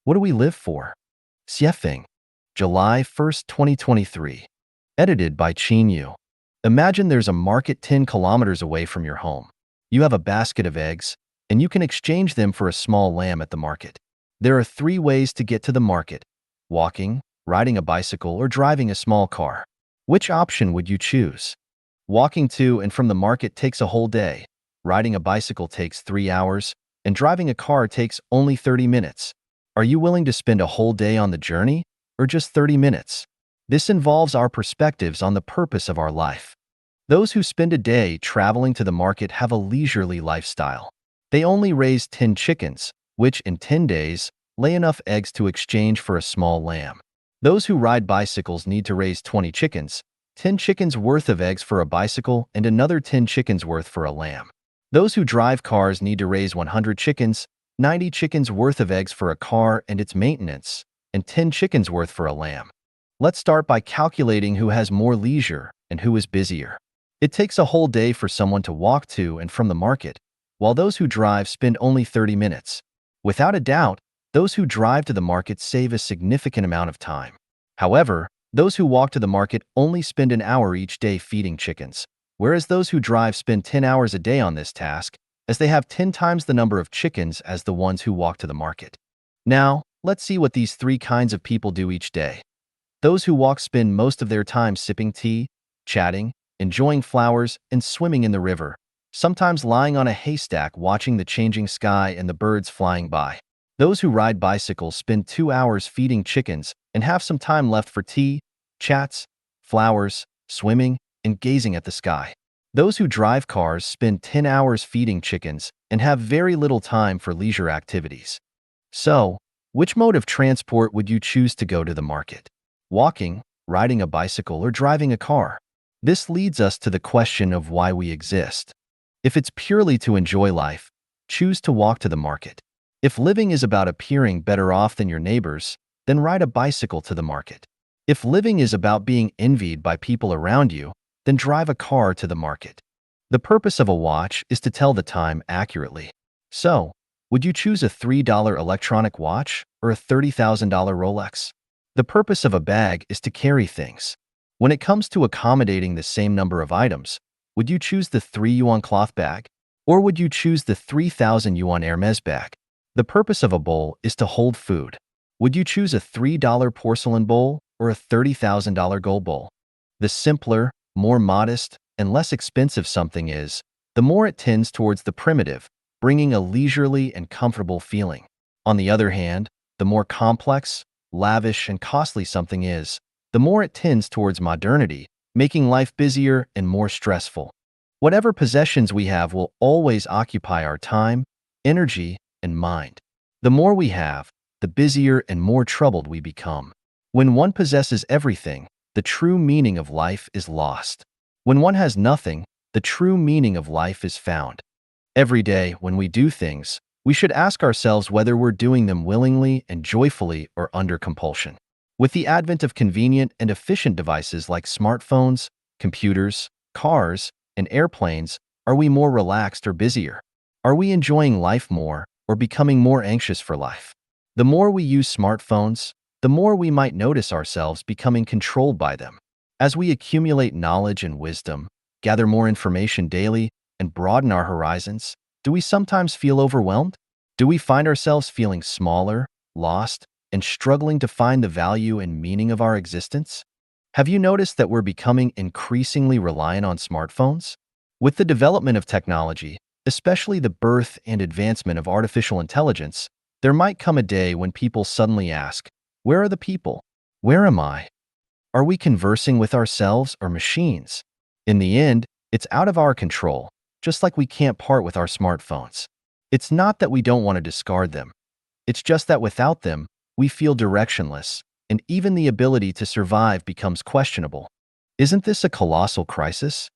What do we live for? Xiefeng, July 1st, 2023. Edited by Qin Yu. Imagine there's a market 10 kilometers away from your home. You have a basket of eggs, and you can exchange them for a small lamb at the market. There are 3 ways to get to the market: walking, riding a bicycle, or driving a small car. Which option would you choose? Walking to and from the market takes a whole day. Riding a bicycle takes 3 hours, and driving a car takes only 30 minutes. Are you willing to spend a whole day on the journey, or just 30 minutes? This involves our perspectives on the purpose of our life. Those who spend a day traveling to the market have a leisurely lifestyle. They only raise 10 chickens, which in 10 days lay enough eggs to exchange for a small lamb. Those who ride bicycles need to raise 20 chickens, 10 chickens worth of eggs for a bicycle and another 10 chickens worth for a lamb. Those who drive cars need to raise 100 chickens, 90 chickens worth of eggs for a car and its maintenance, and 10 chickens worth for a lamb. Let's start by calculating who has more leisure and who is busier. It takes a whole day for someone to walk to and from the market, while those who drive spend only 30 minutes. Without a doubt, those who drive to the market save a significant amount of time. However, those who walk to the market only spend an hour each day feeding chickens, whereas those who drive spend 10 hours a day on this task, as they have 10 times the number of chickens as the ones who walk to the market. Now, let's see what these 3 kinds of people do each day. Those who walk spend most of their time sipping tea, chatting, enjoying flowers, and swimming in the river, sometimes lying on a haystack watching the changing sky and the birds flying by. Those who ride bicycles spend 2 hours feeding chickens and have some time left for tea, chats, flowers, swimming, and gazing at the sky. Those who drive cars spend 10 hours feeding chickens and have very little time for leisure activities. So, which mode of transport would you choose to go to the market? Walking, riding a bicycle, or driving a car? This leads us to the question of why we exist. If it's purely to enjoy life, choose to walk to the market. If living is about appearing better off than your neighbors, then ride a bicycle to the market. If living is about being envied by people around you, then drive a car to the market. The purpose of a watch is to tell the time accurately. So, would you choose a $3 electronic watch or a $30,000 Rolex? The purpose of a bag is to carry things. When it comes to accommodating the same number of items, would you choose the 3 yuan cloth bag? Or would you choose the 3,000 yuan Hermes bag? The purpose of a bowl is to hold food. Would you choose a $3 porcelain bowl or a $30,000 gold bowl? The simpler, more modest, and less expensive something is, the more it tends towards the primitive, bringing a leisurely and comfortable feeling. On the other hand, the more complex, lavish, and costly something is, the more it tends towards modernity, making life busier and more stressful. Whatever possessions we have will always occupy our time, energy, and mind. The more we have, the busier and more troubled we become. When one possesses everything, the true meaning of life is lost. When one has nothing, the true meaning of life is found. Every day, when we do things, we should ask ourselves whether we're doing them willingly and joyfully or under compulsion. With the advent of convenient and efficient devices like smartphones, computers, cars, and airplanes, are we more relaxed or busier? Are we enjoying life more or becoming more anxious for life? The more we use smartphones, the more we might notice ourselves becoming controlled by them. As we accumulate knowledge and wisdom, gather more information daily, and broaden our horizons, do we sometimes feel overwhelmed? Do we find ourselves feeling smaller, lost, and struggling to find the value and meaning of our existence? Have you noticed that we're becoming increasingly reliant on smartphones? With the development of technology, especially the birth and advancement of artificial intelligence, there might come a day when people suddenly ask, "Where are the people? Where am I?" Are we conversing with ourselves or machines? In the end, it's out of our control, just like we can't part with our smartphones. It's not that we don't want to discard them. It's just that without them, we feel directionless, and even the ability to survive becomes questionable. Isn't this a colossal crisis?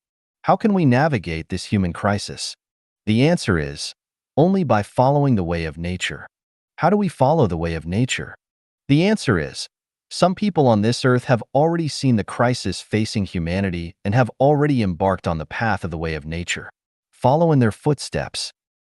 How can we navigate this human crisis? The answer is, only by following the way of nature. How do we follow the way of nature? The answer is, some people on this earth have already seen the crisis facing humanity and have already embarked on the path of the way of nature. Follow in their footsteps.